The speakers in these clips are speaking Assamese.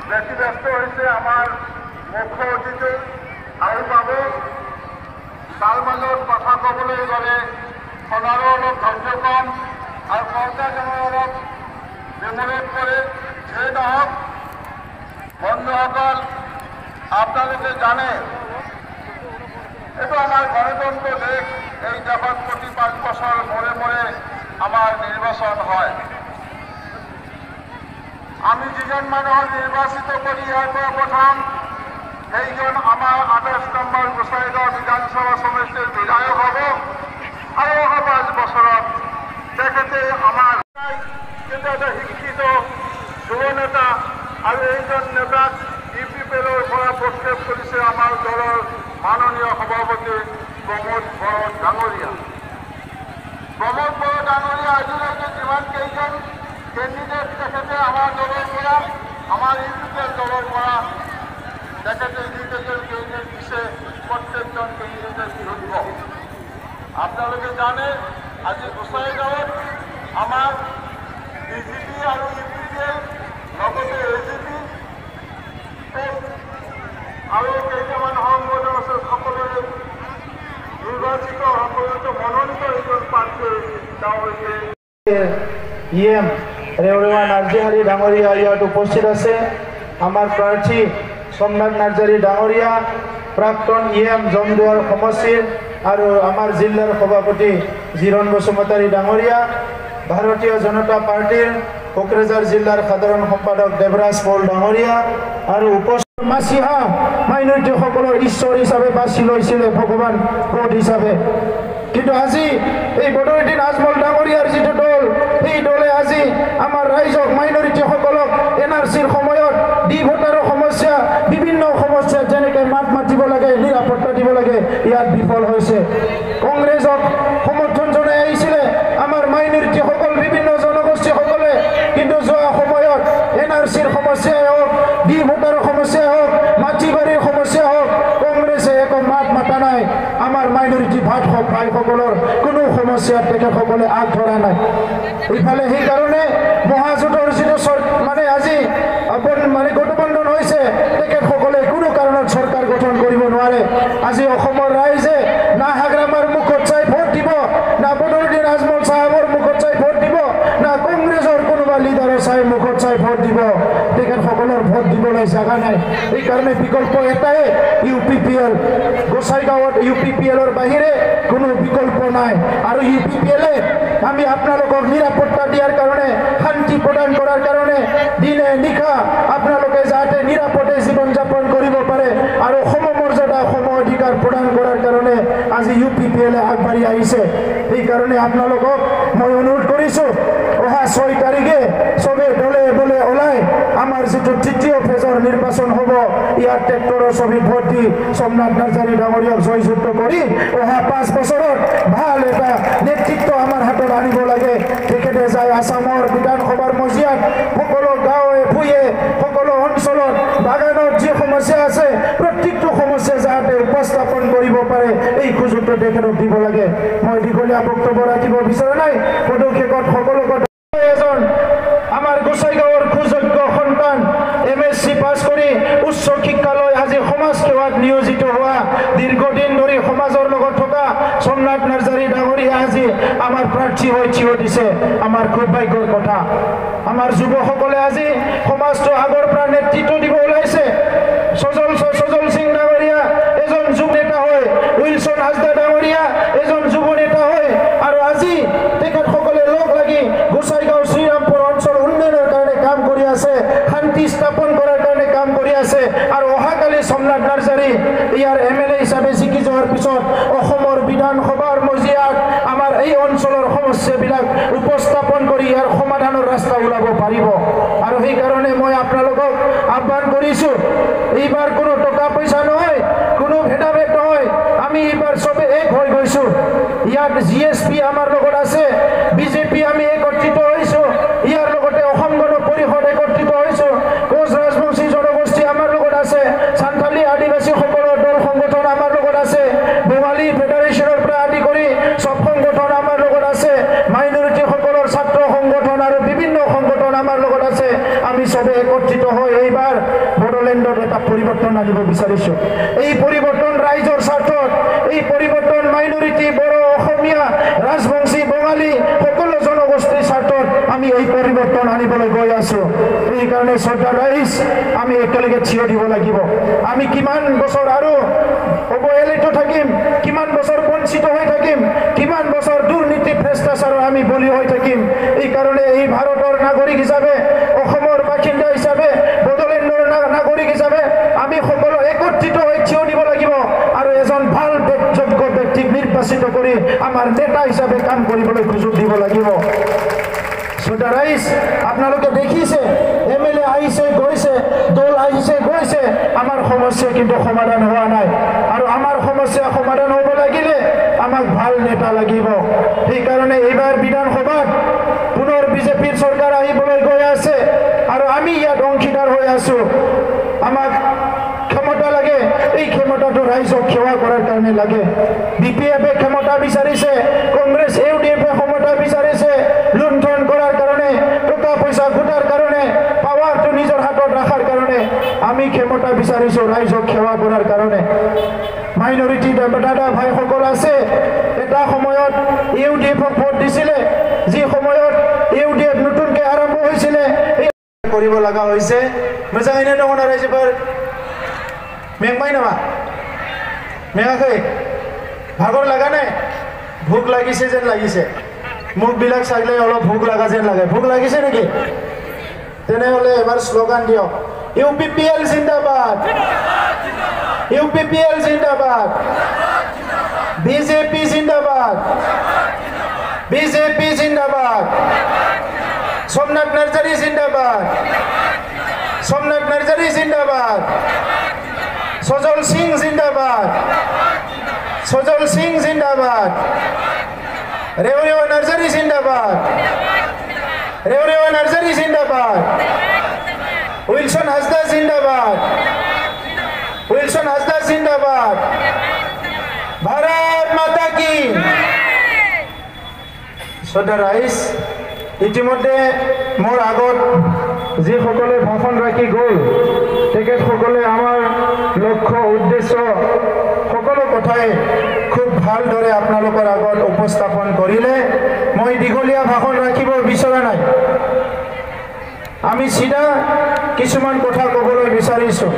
ব্যতিব্যস্ত হৈছে আমাৰ মুখ্য অতিথি আহি পাব। তাৰ মাজত কথা ক'বলৈ গ'লে সদাৰো অলপ ধৈৰ্য কম আৰু কৰ্তাজনৰ অলপ বিমোধ কৰে। যে নহওক বন্ধুসকল, আপোনালোকে জানে এইটো আমাৰ গণতন্ত্ৰ দেশ। এই দেশত প্ৰতি 5 বছৰ মূৰে মূৰে আমাৰ নিৰ্বাচন হয়। আমি যিজন মানুহক নিৰ্বাচিত কৰি ইয়াৰ পৰা পঠাম সেইজন আমাৰ 28 নম্বৰ গোসাইগাঁও বিধানসভা সমষ্টিৰ বিধায়ক হ'ব আৰু অহা 5 বছৰত তেখেতে আমাৰ এটা শিক্ষিত যুৱ নেতা আৰু এইজন নেতাক UPPLৰ পৰা প্ৰক্ষেপ কৰিছে আমাৰ দলৰ মাননীয় সভাপতি প্ৰমোদ বড়ো ডাঙৰীয়া। প্ৰমোদ বড়ো ডাঙৰীয়া আজিলৈকে যিমান কেইজন কেণ্ডিডেট তেখেতে আমাৰ দলৰ পৰা, আমাৰ UPPL দলৰ পৰা তেখেতে যিকেইজন কেণ্ডিডেট দিছে প্ৰত্যেকজন কেণ্ডিডেটে বিৰুদ্ধ। আপোনালোকে জানে আজি গোসাইগাঁৱত আমাৰ BJP আৰু UPPL লগতে AJP আৰু কেইটামান সংগঠন আছে, সকলোৰে নিৰ্বাচিত সকলোতে মনোনীত এজন প্ৰাৰ্থী তেওঁ হৈছে EM ৰেওৰেৱা নাৰ্জীহাৰী ডাঙৰীয়া ইয়াত উপস্থিত আছে। আমাৰ প্ৰাৰ্থী সোমনাথ নাৰ্জাৰী ডাঙৰীয়া, প্ৰাক্তন EM জমদুৱাৰ সমষ্টিৰ আৰু আমাৰ জিলাৰ সভাপতি জিৰণ বসুমতাৰী ডাঙৰীয়া, ভাৰতীয় জনতা পাৰ্টিৰ কোকৰাঝাৰ জিলাৰ সাধাৰণ সম্পাদক দেৱৰাজ পল ডাঙৰীয়া আৰু মাছিহা মাইনৰিটিসকলৰ ঈশ্বৰ হিচাপে বাছি লৈছিলে, ভগৱান ভোট হিচাপে। কিন্তু আজি এই বদৰুদ্দিন আজমল ডাঙৰীয়াৰ যিটো দল, সেই দলে আজি আমাৰ ৰাইজক মাইনৰিটিসকলক NRCৰ সময়ত ভোটাৰৰ সমস্যা, বিভিন্ন সমস্যা যেনেকৈ মাত মাতিব লাগে, নিৰাপত্তা দিব লাগে, ইয়াত বিফল হৈছে। কংগ্ৰেছক সমৰ্থন জনাই আহিছিলে আমাৰ মাইনৰিটিসকল, বিভিন্ন জনগোষ্ঠীসকলে, কিন্তু যোৱা সময়ত NRCৰ সমস্যাই হওক, ভোটাৰৰ সমস্যাই হওক, মাটি বাৰীৰ সমস্যা হওক, কংগ্ৰেছে একো মাত মাতা নাই। আমাৰ মাইনৰিটি ভাইসকলৰ কোনো সমস্যাত তেখেতসকলে আগ ধৰা নাই। ইফালে সেইকাৰণে মহাজোঁটৰ যিটো মানে আজি গঠবন্ধন হৈছে, তেখেতসকলে কোনো কাৰণত চৰকাৰ গঠন কৰিব নোৱাৰে। আজি অসমৰ ৰাইজে না হাগ্ৰামাৰ মুখত চাই ভোট দিব, না বদৰুদ্দিন আজমল চাহাবৰ মুখত চাই ভোট দিব, না কংগ্ৰেছৰ কোনোবা লিডাৰৰ চাই মুখত চাই ভোট দিব। তেখেতসকলৰ ভোট দিবলৈ জাগা নাই। এইকাৰণে বিকল্প এটাই UPPL। গোসাইগাঁৱত UPPLৰ বাহিৰে কোনো বিকল্প নাই। আৰু UPPLে আমি আপোনালোকক নিৰাপত্তা দিয়াৰ কাৰণে, শান্তি প্ৰদান কৰাৰ কাৰণে, দিনে নিশা আপোনালোকে যাতে নিৰাপদে জীৱন যাপন কৰিব পাৰে আৰু সমমৰ্যাদা সম অধিকাৰ প্ৰদান কৰাৰ কাৰণে আজি UPPLে আগবাঢ়ি আহিছে। সেইকাৰণে আপোনালোকক মই অনুৰোধ কৰিছোঁ, অহা 6 তাৰিখে চবে দলে বলে ওলাই আমাৰ যিটো 3য় ফেজৰ নিৰ্বাচন হ'ব, ইয়াত ট্ৰেক্টৰৰ ছবি ভোট দি সোমনাথ নাৰ্জাৰী ডাঙৰীয়াক জয়যুক্ত কৰি অহা 5 বছৰত ভাল এটা নেতৃত্ব আমাৰ হাতত আনিব লাগে। তেখেতে যায় আসামৰ বিধানসভাৰ মজিয়াত সকলো গাঁৱে ভূঞে, সকলো অঞ্চলত, বাগানত যি সমস্যা আছে, প্ৰত্যেকটো সমস্যা যাতে উপস্থাপন কৰিব পাৰে, এই সুযোগটো তেখেতক দিব লাগে। মই দীঘলীয়া বক্তব্য ৰাখিব বিচৰা নাই। পদক্ষেপত সকলো এজন আমাৰ গোসাইগাঁৱৰ সুযোগ্য সন্তান MSc পাছ কৰি উচ্চ শিক্ষালৈ আজি সমাজ সেৱাত নিয়োজিত হোৱা, দীৰ্ঘদিন ধৰি সমাজৰ লগত থকা সোমনাথ নাৰ্জাৰী ডাঙৰীয়া আজি আমাৰ প্ৰাৰ্থী হৈ থিয় দিছে। আমাৰ খুব ভাগ্যৰ কথা। আমাৰ যুৱকসকলে আজি সমাজটো আগৰ পৰা নেতৃত্ব দিব ওলাইছে। সজল সিং ডাঙৰীয়া এজন যুৱ নেতা হয়, উইলছন হাজদা ডাঙৰীয়া এজন যুৱ নেতা হয়, আৰু আজি তেখেতসকলে লগ লাগি গোসাইগাঁও শ্ৰীৰামপুৰ অঞ্চল উন্নয়নৰ কাৰণে কাম কৰি আছে, শান্তি স্থাপন কৰাৰ কাৰণে কাম কৰি আছে। আৰু অহাকালি সোমনাথ নাৰ্জাৰী ইয়াৰ MLA হিচাপে জিকি যোৱাৰ পিছত অসমৰ বিধানসভাৰ মজিয়াত আমাৰ এই অঞ্চলৰ সমস্যাবিলাক উপস্থাপন কৰি ইয়াৰ সমাধানৰ ৰাস্তা ওলাব পাৰিব। আৰু সেইকাৰণে মই আপোনালোকক আহ্বান কৰিছোঁ, এইবাৰ কোনো টকা পইচা নহয়, কোনো ভেদাভেদ নহয়, আমি এইবাৰ চবে এক হৈ গৈছোঁ। ইয়াত GSP আমাৰ লগত আছে, BJP আমি একত্ৰিত হৈছোঁ, ইয়াৰ লগতে অসম গণ পৰিষদ একত্ৰিত হৈছোঁ, কোচ ৰাজবংশী জনগোষ্ঠী আমাৰ লগত আছে, সান্থালী আদিবাসীসকলৰ দল সংগঠন আমাৰ লগত আছে, বেঙালী ফেডাৰেশ্যনৰ পৰা আদি কৰি চব সংগঠন আমাৰ লগত আছে, মাইনৰিটিসকলৰ ছাত্ৰ সংগঠন আৰু বিভিন্ন সংগঠন আমাৰ লগত আছে। আমি চবে একত্ৰিত হৈ এইবাৰ বিচাৰিছোঁ এই পৰিৱৰ্তন ৰাইজৰ স্বাৰ্থত এই পৰিৱৰ্তন মাইনৰিটি বড়ো অসমীয়া ৰাজবংশী বঙালী সকলো জনগোষ্ঠীৰ স্বাৰ্থত আমি এই পৰিৱৰ্তন আনিবলৈ গৈ আছোঁ সেইকাৰণে শ্ৰদ্ধা ৰাইজ আমি একেলগে থিয় দিব লাগিব আমি কিমান বছৰ আৰু অৱহেলিত থাকিম কিমান বছৰ বঞ্চিত হৈ থাকিম কিমান বছৰ দুৰ্নীতি ভ্ৰষ্টাচাৰৰ আমি বলি হৈ থাকিম এই কাৰণে এই ভাৰতৰ নাগৰিক হিচাপে অসমৰ বাসিন্দা হিচাপে বড়োলেণ্ডৰ নাগৰিক হিচাপে আমি সকলো একত্ৰিত হৈ থিয় দিব লাগিব আৰু এজন ভাল যোগ্য ব্যক্তিক নিৰ্বাচিত কৰি আমাৰ নেতা হিচাপে কাম কৰিবলৈ সুযোগ দিব লাগিব শ্ৰোতা ৰাইজ আপোনালোকে দেখিছে এমএলএ আহিছে গৈছে দল আহিছে গৈছে আমাৰ সমস্যা কিন্তু সমাধান হোৱা নাই আৰু আমাৰ সমস্যা সমাধান হ'ব লাগিলে আমাক ভাল নেতা লাগিব সেইকাৰণে এইবাৰ বিধানসভাত পুনৰ বিজেপিৰ চৰকাৰ আহিবলৈ গৈ আছে আৰু আমি ইয়াত অংশীদাৰ হৈ আছোঁ আমাক ক্ষমতা লাগে এই ক্ষমতাটো ৰাইজক সেৱা কৰাৰ কাৰণে লাগে বিপিএফে ক্ষমতা বিচাৰিছে কংগ্ৰেছ ইউডিএফে ক্ষমতা বিচাৰিছে লুণ্ঠন কৰাৰ কাৰণে টকা পইচা গোটাৰ কাৰণে পাৱাৰটো নিজৰ হাতত ৰখাৰ কাৰণে আমি ক্ষমতা বিচাৰিছোঁ ৰাইজক সেৱা কৰাৰ কাৰণে মাইনৰিটি দাদা ভাইসকল আছে এটা সময়ত ইউডিএফক ভোট দিছিলে যি সময়ত ইউডিএফ নতুনকৈ আৰম্ভ হৈছিলে কৰিব লগা হৈছে মোজাঙাইনে নগৰ ৰাইজৰ মেংবাই নামা মেঙাখৈ ভাগৰ লগা নাই ভোক লাগিছে যেন লাগিছে মুখবিলাক চাইলে অলপ ভোক লগা যেন লাগে ভোক লাগিছে নেকি তেনেহ'লে এবাৰ শ্লোগান দিয়ক ইউপিপিএল জিন্দাবাদ ইউপিপিএল জিন্দাবাদ বিজেপি জিন্দাবাদ বিজেপি জিন্দাবাদ সোমনাথ নাৰ্জাৰী জিন্দাবাদ সোমনাথ নাৰ্জাৰী জিন্দাবাদ সজল সিং জিন্দাবাদ সজল সিং জিন্দাবাদ রেওরেওয়া নার্জারি জিন্দাবাদ রেওরেওয়া নার্জারি জিন্দাবাদ উইলসন হাসদা জিন্দাবাদ উইলসন হাসদা জিন্দাবাদ ভারত মাতা কি শ্রদ্ধা রাইজ ইতিমধ্যে মোৰ আগত যিসকলে ভাষণ ৰাখি গ'ল তেখেতসকলে আমাৰ লক্ষ্য উদ্দেশ্য সকলো কথাই খুব ভালদৰে আপোনালোকৰ আগত উপস্থাপন কৰিলে মই দীঘলীয়া ভাষণ ৰাখিব বিচৰা নাই আমি চিধা কিছুমান কথা ক'বলৈ বিচাৰিছোঁ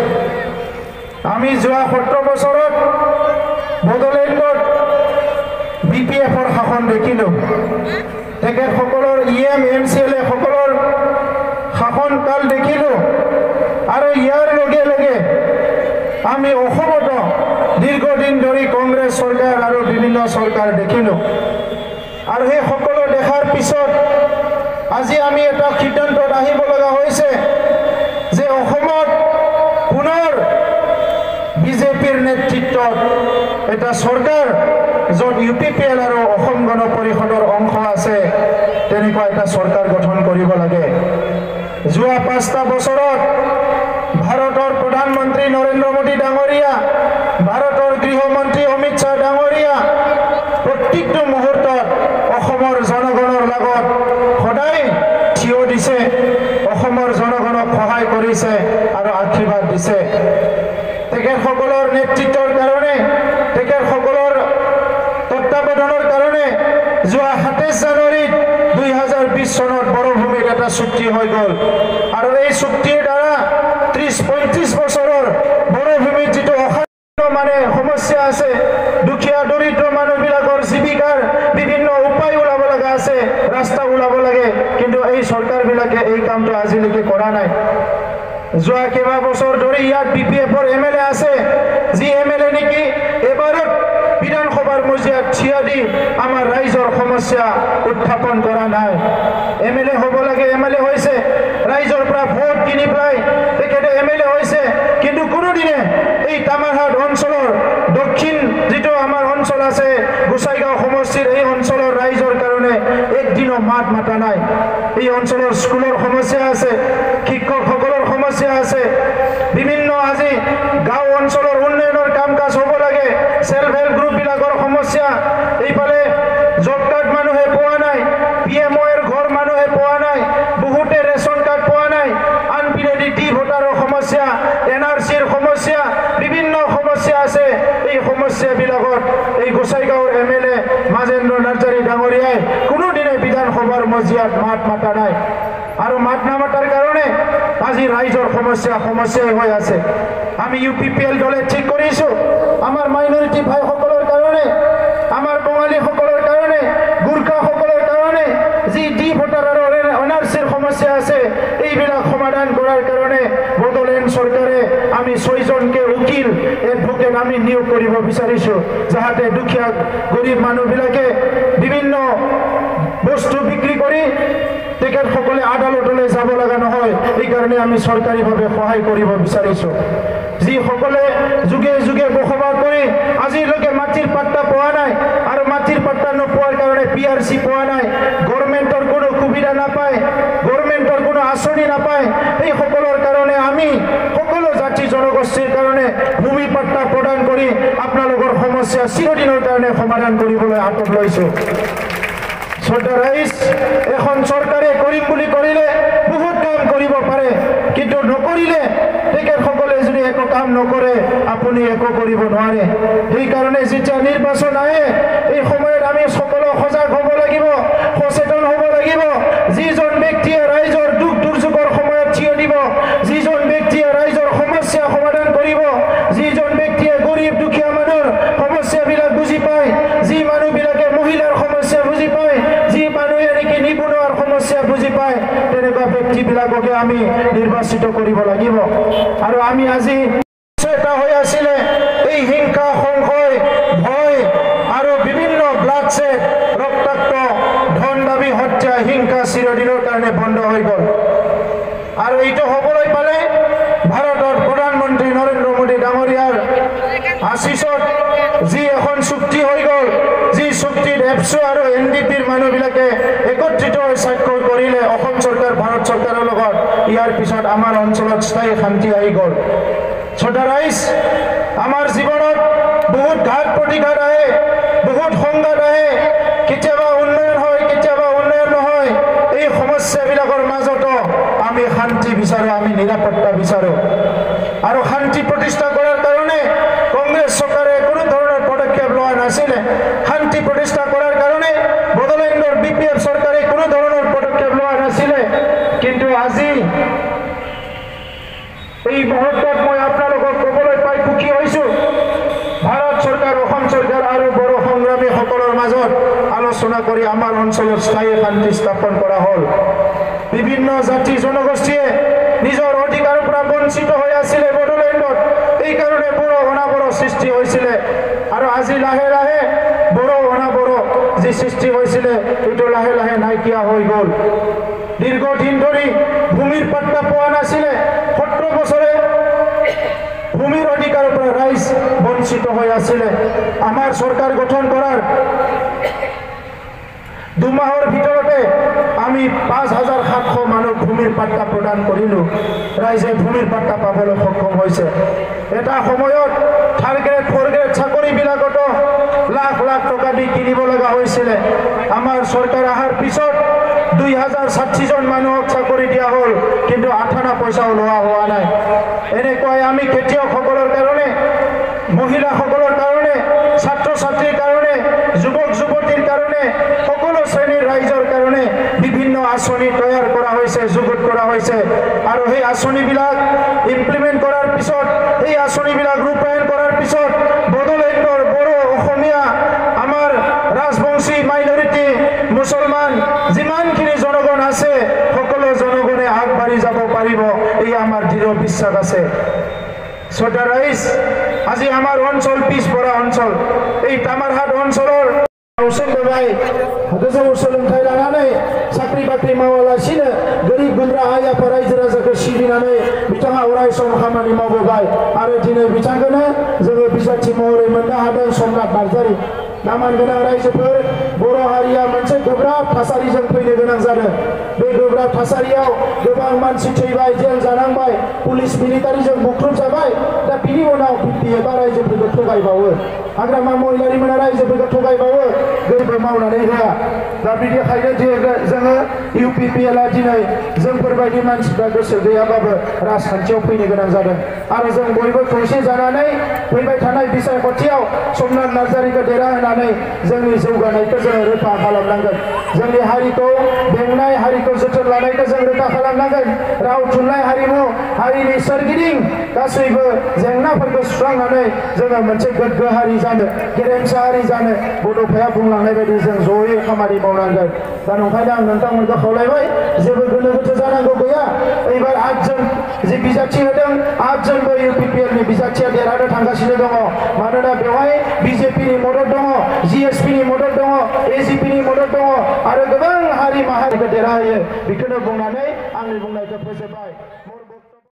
আমি যোৱা 17 বছৰত বড়োলেণ্ডত বিপিএফৰ শাসন দেখিলোঁ তেখেতসকলৰ ইএম এমচিএলএ সকলৰ শাসনকাল দেখিলোঁ আৰু ইয়াৰ লগে লগে আমি অসমত দীৰ্ঘদিন ধৰি কংগ্ৰেছ চৰকাৰ আৰু বিভিন্ন চৰকাৰ দেখিলোঁ আৰু সেই সকলো দেখাৰ পিছত আজি আমি এটা সিদ্ধান্তত আহিব লগা হৈছে যে অসমত পুনৰ বিজেপিৰ নেতৃত্বত এটা চৰকাৰ য'ত ইউপিপিএল আৰু অসম গণ পৰিষদৰ অংশ আছে তেনেকুৱা এটা চৰকাৰ গঠন কৰিব লাগে যোৱা 5টা বছৰত ভাৰতৰ প্ৰধানমন্ত্ৰী নৰেন্দ্ৰ মোদী ডাঙৰীয়া ভাৰতৰ গৃহমন্ত্ৰী অমিত শ্বাহ ডাঙৰীয়া প্ৰত্যেকটো মুহূৰ্তত অসমৰ জনগণৰ লগত সদায় থিয় দিছে অসমৰ জনগণক সহায় কৰিছে আৰু আশীৰ্বাদ দিছে তেখেতসকলৰ নেতৃত্বৰ কাৰণে তেখেতসকলৰ তত্ত্বাৱধানৰ কাৰণে যোৱা 27 জানুৱাৰীত 2020 চনত বড়োভূমিত এটা চুক্তি হৈ গ'ল আৰু এই চুক্তিৰ দ্বাৰা 30-35 বছৰৰ বড়োভূমিত যিটো মানে সমস্যা আছে দুখীয়া দৰিদ্ৰ মানুহবিলাকৰ জীৱিকাৰ বিভিন্ন উপায় ওলাব লগা আছে ৰাস্তা ওলাব লাগে কিন্তু এই চৰকাৰবিলাকে এই কামটো আজিলৈকে কৰা নাই যোৱা কেইবা বছৰ ধৰি ইয়াত বিপিএফৰ এমএলএ আছে যি এমএলএ নেকি এবাৰত বিধানসভাৰ মজিয়াত থিয় দি আমাৰ ৰাইজৰ সমস্যা উত্থাপন কৰা নাই এমএলএ হ'ব লাগে এমএলএ হৈছে ৰাইজৰ পৰা ভোট কিনি পেলাই তেখেতে এমএলএ হৈছে কিন্তু কোনোদিনে এই তামাৰহাট অঞ্চলৰ দক্ষিণ যিটো আমাৰ অঞ্চল আছে গোসাইগাঁও সমষ্টিৰ এই অঞ্চলৰ ৰাইজৰ কাৰণে একদিনো মাত মাতা নাই এই অঞ্চলৰ স্কুলৰ সমস্যা আছে শিক্ষকসকলৰ সমস্যা আছে বিভিন্ন আজি গাঁও অঞ্চলৰ উন্নয়নৰ কাম কাজ হ'ব লাগে সেলফ হেল্প গ্ৰুপবিলাকৰ সমস্যা এইফালে জব কাৰ্ড মানুহে পোৱা নাই পিএমঅ'ৰ ঘৰ মানুহে পোৱা নাই বহুতে ৰেচন কাৰ্ড পোৱা নাই আনপিনেদি ডি ভোটাৰৰ সমস্যা এনআৰচিৰ সমস্যা সমস্যাবিলাকত এই গোসাইগাঁৱৰ MLA মাজেন্দ্ৰ নাৰ্জাৰী ডাঙৰীয়াই কোনোদিনে বিধানসভাৰ মজিয়াত মাত মাতা নাই আৰু মাত নামাতাৰ কাৰণে আজি ৰাইজৰ সমস্যাই হৈ আছে আমি UPPL দলে ঠিক কৰিছো আমাৰ মাইনৰিটি ভাইসকলৰ কাৰণে আমাৰ বঙালীসকলৰ কাৰণে গুৰ্খাসকলৰ কাৰণে যি ডি ভোটাৰ আৰু অনাৰ্চিৰ সমস্যা আছে এইবিলাক সমাধান কৰাৰ কাৰণে বড়োলেণ্ড চৰকাৰে আমি 6জনকে উকিল এডভোকেট আমি নিয়োগ কৰিব বিচাৰিছো যাতে দুখীয়া গৰীব মানুহবিলাকে বিভিন্ন বস্তু বিক্ৰী কৰি তেখেতসকলে আদালতলৈ যাব লগা নহয় এই কাৰণে আমি চৰকাৰীভাৱে সহায় কৰিব বিচাৰিছো যিসকলে যুগে যুগে বসবাস কৰি আজিলৈকে মাটিৰ পাট্টা পোৱা নাই আৰু মাটিৰ পাট্টা নোপোৱাৰ কাৰণে PRC পোৱা নাই গভৰ্ণমেণ্টৰ কোনো সুবিধা নাপায় গভৰ্ণমেণ্টৰ কোনো আঁচনি নাপায় এই সকলৰ কাৰণে আমি সকলো জাতি জনগোষ্ঠীৰ কাৰণে ভূমি পাট্টা প্ৰদান কৰি আপোনালোকৰ সমস্যা চিৰদিনৰ কাৰণে সমাধান কৰিবলৈ হাতত লৈছো শ্ৰদ্ধা ৰাইজ এখন চৰকাৰে কৰিম বুলি কৰিলে বহুত কাম কৰিব পাৰে কিন্তু নকৰিলে তেখেতসকলে যদি একো কাম নকৰে আপুনি একো কৰিব নোৱাৰে সেইকাৰণে যেতিয়া নিৰ্বাচন আহে এই সময়ত আমি সকলো সজাগ হ'ব লাগিব সচেতন হ'ব লাগিব যিজন ব্যক্তিয়ে ৰাইজৰ দুখ দুৰ্যোগৰ সময়ত থিয় দিব যিজন ব্যক্তিয়ে ৰাইজৰ সমস্যা সমাধান কৰিব যিজন ব্যক্তিয়ে গৰীব দুখীয়া মানুহৰ সমস্যাবিলাক বুজি পায় যি মানুহবিলাকে মহিলাৰ সমস্যা বুজি পায় যি মানুহে নেকি নিবনুৱাৰ সমস্যা বুজি পায় তেনেকুৱা ব্যক্তিবিলাককে আমি নিৰ্বাচিত কৰিব লাগিব আৰু আমি আজি এটা হৈ আছিলে এই হিংসা সংশয় ভয় আৰু বিভিন্ন ব্লাডছেড ৰক্তাক্ত ধন দাবী হত্যা হিংসা চিৰদিনৰ কাৰণে বন্ধ হৈ গ'ল আৰু এইটো হ'বলৈ পালে ভাৰতৰ প্ৰধানমন্ত্ৰী নৰেন্দ্ৰ মোদী ডাঙৰীয়াৰ আশীষত যি এখন চুক্তি হৈ গ'ল যি চুক্তিত এপছু আৰু NDPৰ মানুহবিলাকে একত্ৰিত হৈ স্বাক্ষৰ কৰিলে অসম চৰকাৰ ভাৰত চৰকাৰৰ লগত ইয়াৰ পিছত আমাৰ অঞ্চলত স্থায়ী শান্তি আহি গ'ল শ্ৰদ্ধা ৰাইজ আমাৰ জীৱনত বহুত ঘাত প্ৰতিঘাত আহে বহুত সংঘাত আহে কেতিয়াবা উন্নয়ন হয় কেতিয়াবা উন্নয়ন নহয় এই সমস্যাবিলাকৰ মাজতো আমি শান্তি বিচাৰো আমি নিৰাপত্তা বিচাৰো আৰু শান্তি প্ৰতিষ্ঠা কৰাৰ কাৰণে কংগ্ৰেছ চৰকাৰে কোনো ধৰণৰ পদক্ষেপ লোৱা নাছিলে শান্তি প্ৰতিষ্ঠা কৰাৰ কাৰণে বড়োলেণ্ডৰ BPF চৰকাৰে কোনো ধৰণৰ পদক্ষেপ লোৱা নাছিলে কিন্তু আজি এই মুহূৰ্তত মই আপোনালোকক ক'বলৈ পাই সুখী হৈছো ভাৰত চৰকাৰ অসম চৰকাৰ আৰু বড়ো সংগ্ৰামীসকলৰ মাজত আলোচনা কৰি আমাৰ অঞ্চলত স্থায়ী শান্তি স্থাপন কৰা হ'ল বিভিন্ন জাতি জনগোষ্ঠীয়ে নিজৰ অধিকাৰৰ পৰা বঞ্চিত হৈ আছিলে বড়োলেণ্ডত এই কাৰণে বড়ো অনাবড়ো সৃষ্টি হৈছিলে আৰু আজি লাহে লাহে বড়ো অনাবড়ো যি সৃষ্টি হৈছিলে এইটো লাহে লাহে নাইকিয়া হৈ গ'ল দীৰ্ঘদিন ধৰি ভূমিৰ পাট্টা পোৱা নাছিলে 17 বছৰে ভূমিৰ অধিকাৰৰ পৰা ৰাইজ বঞ্চিত হৈ আছিলে আমাৰ চৰকাৰ গঠন কৰাৰ 2 মাহৰ ভিতৰতে আমি 5700 মানুহ ভূমিৰ পাট্টা প্ৰদান কৰিলো ৰাইজে ভূমিৰ পাট্টা পাবলৈ সক্ষম হৈছে এটা সময়ত 3rd গ্ৰেড 4th গ্ৰেড চাকৰিবিলাকত লাখ লাখ টকা দি কিনিব লগা হৈছিলে আমাৰ চৰকাৰ অহাৰ পিছত 2060 জন মানুহক চাকৰি দিয়া হ'ল কিন্তু 8 পইচাও লোৱা হোৱা নাই এনেকৈ আমি খেতিয়কসকলৰ কাৰণে মহিলাসকলৰ কাৰণে ছাত্ৰ ছাত্ৰীৰ কাৰণে যুৱক যুৱতীৰ কাৰণে সকলো শ্ৰেণীৰ ৰাইজৰ কাৰণে বিভিন্ন আঁচনি তৈয়াৰ কৰা হৈছে যুগুত কৰা হৈছে আৰু সেই আঁচনিবিলাক ইমপ্লিমেণ্ট কৰাৰ পিছত এই আঁচনিবিলাক ৰূপায়ণ কৰাৰ পিছত বড়োলেণ্ডৰ বড়ো অসমীয়া আমাৰ ৰাজবংশী মাইনৰিটি মুছলমান যিমানখিনি জনগণ আছে সকলো জনগণে আগবাঢ়ি যাব পাৰিব এই আমাৰ দৃঢ় বিশ্বাস আছে শ্ৰদ্ধা ৰাইজ আজি আমাৰ অঞ্চল পিছপৰা অঞ্চল এই তামাৰহাট অঞ্চলৰ Usul bagai, hadza usulun thailanane, sakri bakri mawalasine, gari gundra aya parai jeraza ke shibinane, bitanga urai som khamani mabogai, are dine bitangane, jaga bisati more menda hadan somnat barzari, naman gana urai sepur, boro haria manse gobra thasari jang pine ganang zade, be gobra thasariau, gobang mansi cheibai jel janang bai, pulis military jang bukrum jabai, da pini onau pitti barai jang begotu gai bawe. Hagrama महिलारिमोना रायजोफोरखौ थगायबावो गोरबो मावनानै होआ दा बिनिखायनो जोङो UPPL आ दिनै जोंफोरबायदि मानसिफ्रा गोसो गैयाबाबो राजखान्थियाव फैनो गोनां जादों आरो जों बयबो खौसे जानानै फैबाय थानाय बिसायख'थियाव समनाथ नार्जारिखौ देरहाहोनानै जोंनि जौगानायखौ जोङो रोखा खालामनांगोन जोंनि हारिखौ बेंनाय हारिखौ जोथोन लानायखौ जों रोखा खालामनांगोन राव थुनलाइ हारिमु हारिनि सोरगिदिं गासैबो जेंनाफोरखौ सुस्रांनानै जोङो मोनसे गोग्गो हारि जानो गेरेमसा हारि जानो बड'फाया बुंलांनाय बायदि जों जयै खामानि मावनांगोन दा नंखायनो आं नोंथांमोनखौ खावलायबाय जेबो गोनो गोथो जानांगौ गैया एबार 8 जन जे बिजाथि होदों 8 जनबो UPPL नि बिजाथिया देरहानो थांगासिनो दङ मानोना बेवहाय BJP नि मदद दङ GSP नि मदद दङ AGP नि मदद दङ आरो गोबां हारि माहारिखौ देरहायो बेखौनो बुंनानै आंनि बुंनायखौ फोजोबबाय।